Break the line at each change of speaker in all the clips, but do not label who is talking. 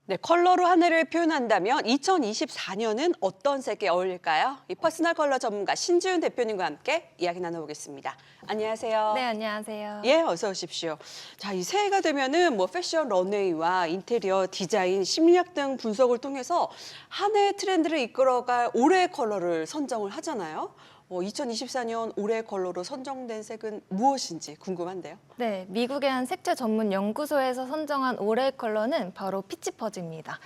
네, 컬러로 한 해를 표현한다면 2024년은 어떤 색이 어울릴까요? 이 퍼스널 컬러 전문가 신지훈 대표님과 함께 이야기 나눠보겠습니다. 안녕하세요.
네, 안녕하세요.
예, 어서 오십시오. 자, 이 새해가 되면은 뭐 패션 런웨이와 인테리어 디자인, 심리학 등 분석을 통해서 한 해의 트렌드를 이끌어갈 올해의 컬러를 선정을 하잖아요. 2024년 올해의 컬러로 선정된 색은 무엇인지 궁금한데요.
네, 미국의 한 색채 전문 연구소에서 선정한 올해의 컬러는 바로 피치 퍼즈입니다.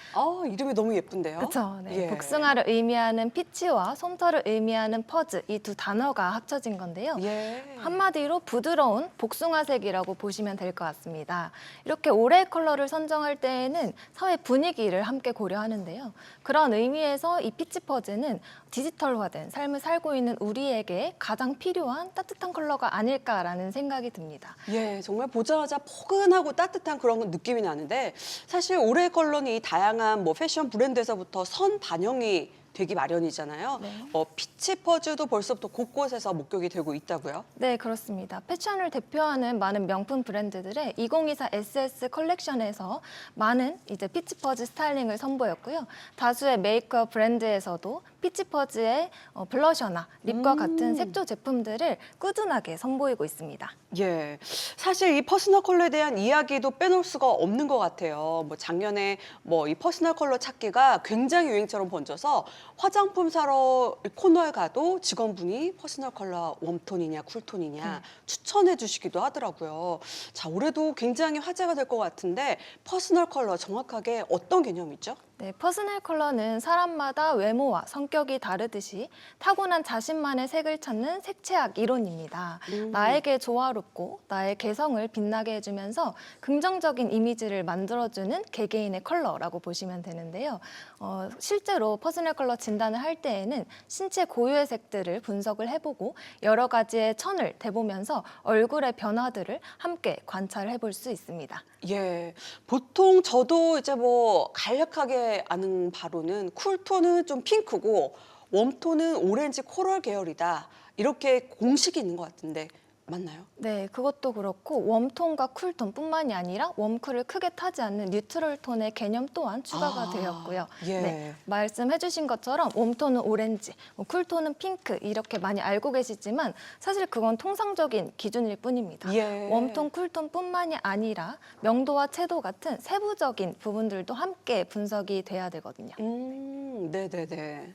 이름이 너무 예쁜데요.
그렇죠. 네,
예.
복숭아를 의미하는 피치와 솜털을 의미하는 퍼즈 이 두 단어가 합쳐진 건데요.
예.
한마디로 부드러운 복숭아색이라고 보시면 될 것 같습니다. 이렇게 올해의 컬러를 선정할 때에는 사회 분위기를 함께 고려하는데요. 그런 의미에서 이 피치 퍼즈는 디지털화된 삶을 살고 있는 우리에게 가장 필요한 따뜻한 컬러가 아닐까라는 생각이 듭니다.
예, 정말 보자마자 포근하고 따뜻한 그런 느낌이 나는데 사실 올해 컬러는 이 다양한 뭐 패션 브랜드에서부터 선 반영이 되기 마련이잖아요.
네.
피치 퍼즈도 벌써부터 곳곳에서 목격이 되고 있다고요?
네, 그렇습니다. 패션을 대표하는 많은 명품 브랜드들의 2024 SS 컬렉션에서 많은 이제 피치퍼즈 스타일링을 선보였고요. 다수의 메이크업 브랜드에서도 피치퍼즈의 블러셔나 립과 같은 색조 제품들을 꾸준하게 선보이고 있습니다.
예, 사실 이 퍼스널 컬러에 대한 이야기도 빼놓을 수가 없는 것 같아요. 뭐 작년에 뭐 이 퍼스널 컬러 찾기가 굉장히 유행처럼 번져서 화장품 사러 코너에 가도 직원분이 퍼스널 컬러 웜톤이냐 쿨톤이냐 추천해 주시기도 하더라고요. 자, 올해도 굉장히 화제가 될 것 같은데 퍼스널 컬러 정확하게 어떤 개념이죠?
네, 퍼스널 컬러는 사람마다 외모와 성격이 다르듯이 타고난 자신만의 색을 찾는 색채학 이론입니다. 나에게 조화롭고 나의 개성을 빛나게 해주면서 긍정적인 이미지를 만들어주는 개개인의 컬러라고 보시면 되는데요. 실제로 퍼스널 컬러 진단을 할 때에는 신체 고유의 색들을 분석을 해보고 여러 가지의 천을 대보면서 얼굴의 변화들을 함께 관찰해 볼 수 있습니다.
예, 보통 저도 이제 뭐 간략하게 아는 바로는 쿨톤은 좀 핑크고 웜톤은 오렌지 코랄 계열이다. 이렇게 공식이 있는 것 같은데 맞나요?
네, 그것도 그렇고 웜톤과 쿨톤뿐만이 아니라 웜쿨을 크게 타지 않는 뉴트럴 톤의 개념 또한 추가가 되었고요.
예.
네, 말씀해주신 것처럼 웜톤은 오렌지, 쿨톤은 핑크 이렇게 많이 알고 계시지만 사실 그건 통상적인 기준일 뿐입니다.
예.
웜톤, 쿨톤뿐만이 아니라 명도와 채도 같은 세부적인 부분들도 함께 분석이 돼야 되거든요.
네네네.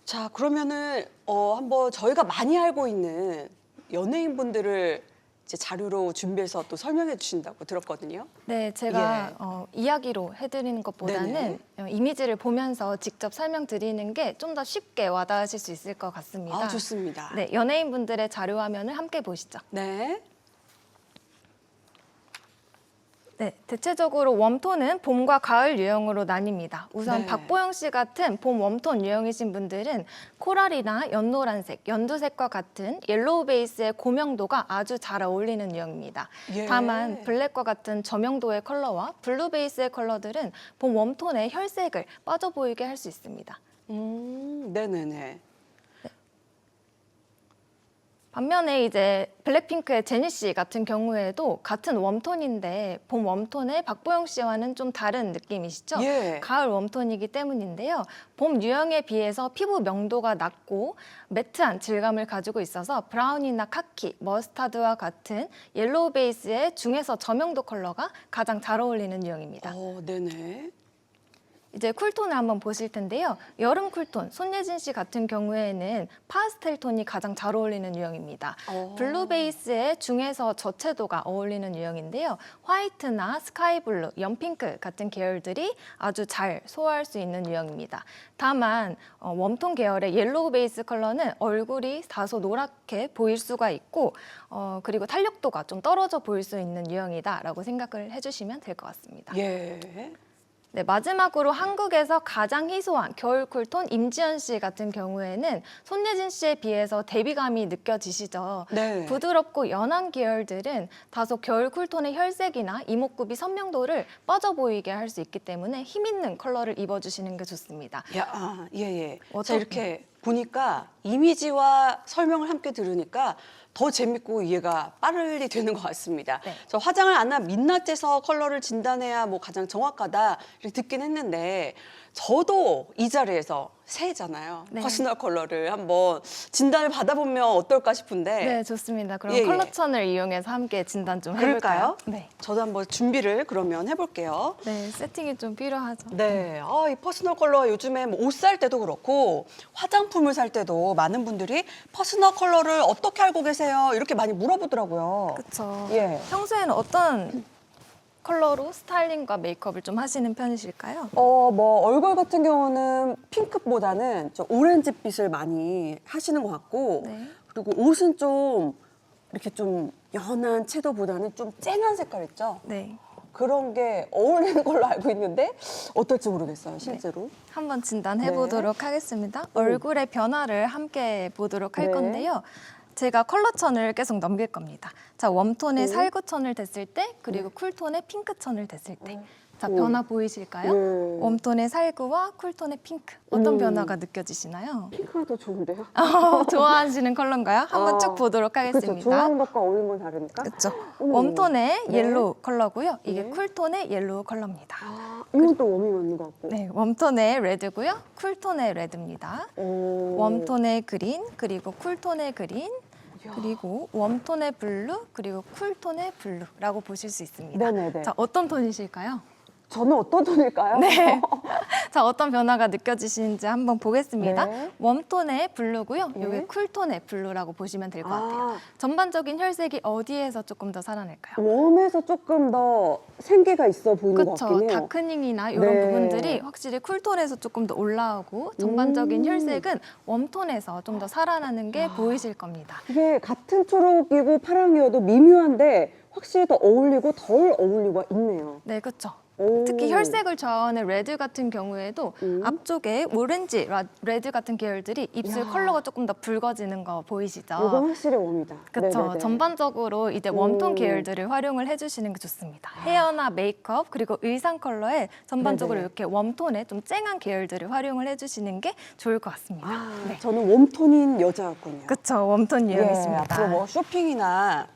자, 그러면은 한번 저희가 많이 알고 있는 연예인분들을 이제 자료로 준비해서 또 설명해 주신다고 들었거든요.
네, 제가
예.
이야기로 해드리는 것보다는
네네.
이미지를 보면서 직접 설명드리는 게 좀 더 쉽게 와닿으실 수 있을 것 같습니다.
좋습니다.
네, 연예인분들의 자료 화면을 함께 보시죠.
네.
네, 대체적으로 웜톤은 봄과 가을 유형으로 나뉩니다. 우선
네.
박보영 씨 같은 봄 웜톤 유형이신 분들은 코랄이나 연노란색, 연두색과 같은 옐로우 베이스의 고명도가 아주 잘 어울리는 유형입니다.
예.
다만 블랙과 같은 저명도의 컬러와 블루 베이스의 컬러들은 봄 웜톤의 혈색을 빠져 보이게 할 수 있습니다.
네네네.
반면에 이제 블랙핑크의 제니 씨 같은 경우에도 같은 웜톤인데 봄 웜톤의 박보영 씨와는 좀 다른 느낌이시죠?
예.
가을 웜톤이기 때문인데요. 봄 유형에 비해서 피부 명도가 낮고 매트한 질감을 가지고 있어서 브라운이나 카키, 머스타드와 같은 옐로우 베이스의 중에서 저명도 컬러가 가장 잘 어울리는 유형입니다.
네네.
이제 쿨톤을 한번 보실 텐데요. 여름 쿨톤, 손예진 씨 같은 경우에는 파스텔 톤이 가장 잘 어울리는 유형입니다. 블루 베이스의 중에서 저채도가 어울리는 유형인데요. 화이트나 스카이블루, 연핑크 같은 계열들이 아주 잘 소화할 수 있는 유형입니다. 다만 웜톤 계열의 옐로우 베이스 컬러는 얼굴이 다소 노랗게 보일 수가 있고 그리고 탄력도가 좀 떨어져 보일 수 있는 유형이다라고 생각을 해주시면 될 것 같습니다.
예.
네, 마지막으로 한국에서 가장 희소한 겨울 쿨톤 임지연 씨 같은 경우에는 손예진 씨에 비해서 대비감이 느껴지시죠?
네.
부드럽고 연한 계열들은 다소 겨울 쿨톤의 혈색이나 이목구비 선명도를 빠져 보이게 할 수 있기 때문에 힘 있는 컬러를 입어주시는 게 좋습니다.
예. 자,
어떤-
이렇게 보니까 이미지와 설명을 함께 들으니까 더 재밌고 이해가 빨리 되는 것 같습니다.
네.
저 화장을 안 한 민낯에서 컬러를 진단해야 뭐 가장 정확하다 이렇게 듣긴 했는데 저도 이 자리에서 새해잖아요.
네.
퍼스널 컬러를 한번 진단을 받아보면 어떨까 싶은데
네, 좋습니다. 그럼
예, 예.
컬러천을 이용해서 함께 진단 좀 해볼까요?
그럴까요?
네.
저도 한번 준비를 그러면 해볼게요.
네, 세팅이 좀 필요하죠.
네, 이 퍼스널 컬러 요즘에 뭐 옷 살 때도 그렇고 화장품을 살 때도 많은 분들이 퍼스널 컬러를 어떻게 알고 계세요? 이렇게 많이 물어보더라고요.
그렇죠.
예.
평소에는 어떤 컬러로 스타일링과 메이크업을 좀 하시는 편이실까요?
뭐 얼굴 같은 경우는 핑크보다는 좀 오렌지빛을 많이 하시는 것 같고
네.
그리고 옷은 좀 이렇게 좀 연한 채도보다는 좀 쨍한 색깔 있죠?
네.
그런 게 어울리는 걸로 알고 있는데 어떨지 모르겠어요, 실제로.
한번 진단해
네.
보도록 하겠습니다. 얼굴의 변화를 함께 보도록 할
네.
건데요. 제가 컬러천을 계속 넘길 겁니다. 자, 웜톤의 살구천을 댔을 때, 그리고 쿨톤의 핑크천을 댔을 때. 자, 변화 보이실까요?
네.
웜톤의 살구와 쿨톤의 핑크. 어떤 변화가 느껴지시나요?
핑크가 더 좋은데요?
좋아하시는 컬러인가요? 한번 쭉 보도록
그렇죠.
하겠습니다.
좋아하는 것과 어울리는 건 다르니까.
그렇죠.
어머,
웜톤의
네.
옐로우 컬러고요. 이게
네.
쿨톤의 옐로우 컬러입니다.
이건 또 웜이 맞는 것 같고.
네, 웜톤의 레드고요. 쿨톤의 레드입니다.
오.
웜톤의 그린, 그리고 쿨톤의 그린, 그리고 웜톤의 블루, 그리고 쿨톤의 블루라고 보실 수 있습니다.
네네네.
자, 어떤 톤이실까요?
저는 어떤 톤일까요?
네. 자, 어떤 변화가 느껴지시는지 한번 보겠습니다.
네.
웜톤의 블루고요.
네.
이게 쿨톤의 블루라고 보시면 될 것 같아요.
아,
전반적인 혈색이 어디에서 조금 더 살아날까요?
웜에서 조금 더 생기가 있어 보이는 것
그렇죠.
같긴 해요.
다크닝이나 이런
네.
부분들이 확실히 쿨톤에서 조금 더 올라오고 전반적인 혈색은 웜톤에서 좀 더 살아나는 게 보이실 겁니다.
이게 같은 초록이고 파랑이어도 미묘한데 확실히 더 어울리고 덜 어울리고 있네요.
네, 그렇죠.
오.
특히 혈색을 좌우하는 레드 같은 경우에도 앞쪽에 오렌지, 레드 같은 계열들이 입술
야.
컬러가 조금 더 붉어지는 거 보이시죠?
이건 확실히 웜이다.
그렇죠.
네네네.
전반적으로 이제 웜톤 계열들을 활용을 해주시는 게 좋습니다. 헤어나 메이크업 그리고 의상 컬러에 전반적으로
네네.
이렇게 웜톤의 좀 쨍한 계열들을 활용을 해주시는 게 좋을 것 같습니다. 네.
저는 웜톤인 여자였군요.
그렇죠. 웜톤 유형이십니다.
앞으로 뭐 쇼핑이나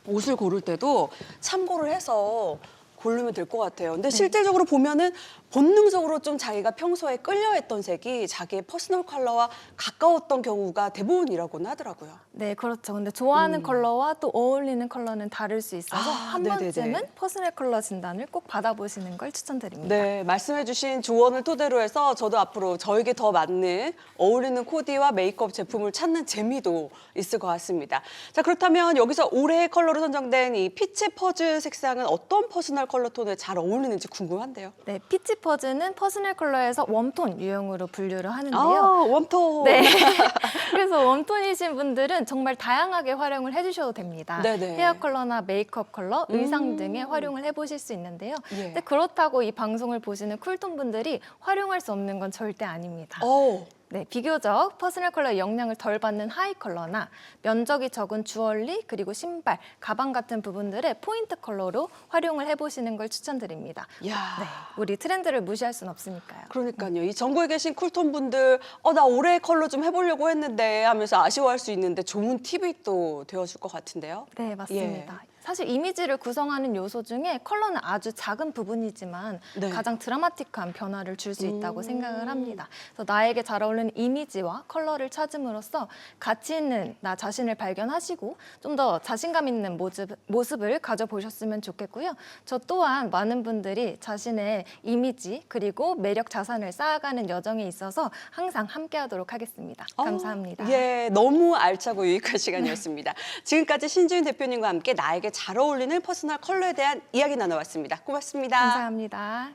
옷을 고를 때도 참고를 해서 고르면 될 것 같아요. 근데 실질적으로 보면은 본능적으로 좀 자기가 평소에 끌려했던 색이 자기의 퍼스널 컬러와 가까웠던 경우가 대부분이라고는 하더라고요.
네, 그렇죠. 근데 좋아하는 컬러와 또 어울리는 컬러는 다를 수 있어서 한
네네네.
번쯤은 퍼스널 컬러 진단을 꼭 받아보시는 걸 추천드립니다.
네, 말씀해주신 조언을 토대로 해서 저도 앞으로 저에게 더 맞는 어울리는 코디와 메이크업 제품을 찾는 재미도 있을 것 같습니다. 자, 그렇다면 여기서 올해의 컬러로 선정된 이 피치 퍼즈 색상은 어떤 퍼스널 컬러 톤에 잘 어울리는지 궁금한데요.
네, 피치 퍼즈는 퍼스널 컬러에서 웜톤 유형으로 분류를 하는데요.
웜톤.
네. 그래서 웜톤이신 분들은 정말 다양하게 활용을 해주셔도 됩니다.
네네.
헤어 컬러나 메이크업 컬러, 의상 등에 활용을 해보실 수 있는데요.
예.
근데 그렇다고 이 방송을 보시는 쿨톤 분들이 활용할 수 없는 건 절대 아닙니다. 네, 비교적 퍼스널 컬러의 영향을 덜 받는 하이 컬러나 면적이 적은 주얼리 그리고 신발, 가방 같은 부분들의 포인트 컬러로 활용을 해보시는 걸 추천드립니다.
야.
네, 우리 트렌드를 무시할 수는 없으니까요.
그러니까요. 이 전국에 계신 쿨톤 분들, 나 올해 컬러 좀 해보려고 했는데 하면서 아쉬워할 수 있는데 좋은 팁이 또 되어줄 것 같은데요.
네, 맞습니다. 사실 이미지를 구성하는 요소 중에 컬러는 아주 작은 부분이지만
네.
가장 드라마틱한 변화를 줄 수 있다고 생각을 합니다. 그래서 나에게 잘 어울리는 이미지와 컬러를 찾음으로써 가치 있는 나 자신을 발견하시고 좀 더 자신감 있는 모습을 가져보셨으면 좋겠고요. 저 또한 많은 분들이 자신의 이미지 그리고 매력 자산을 쌓아가는 여정에 있어서 항상 함께하도록 하겠습니다. 감사합니다.
예, 너무 알차고 유익한 시간이었습니다. 지금까지 신주인 대표님과 함께 나에게 잘 어울리는 퍼스널 컬러에 대한 이야기 나눠봤습니다. 고맙습니다.
감사합니다.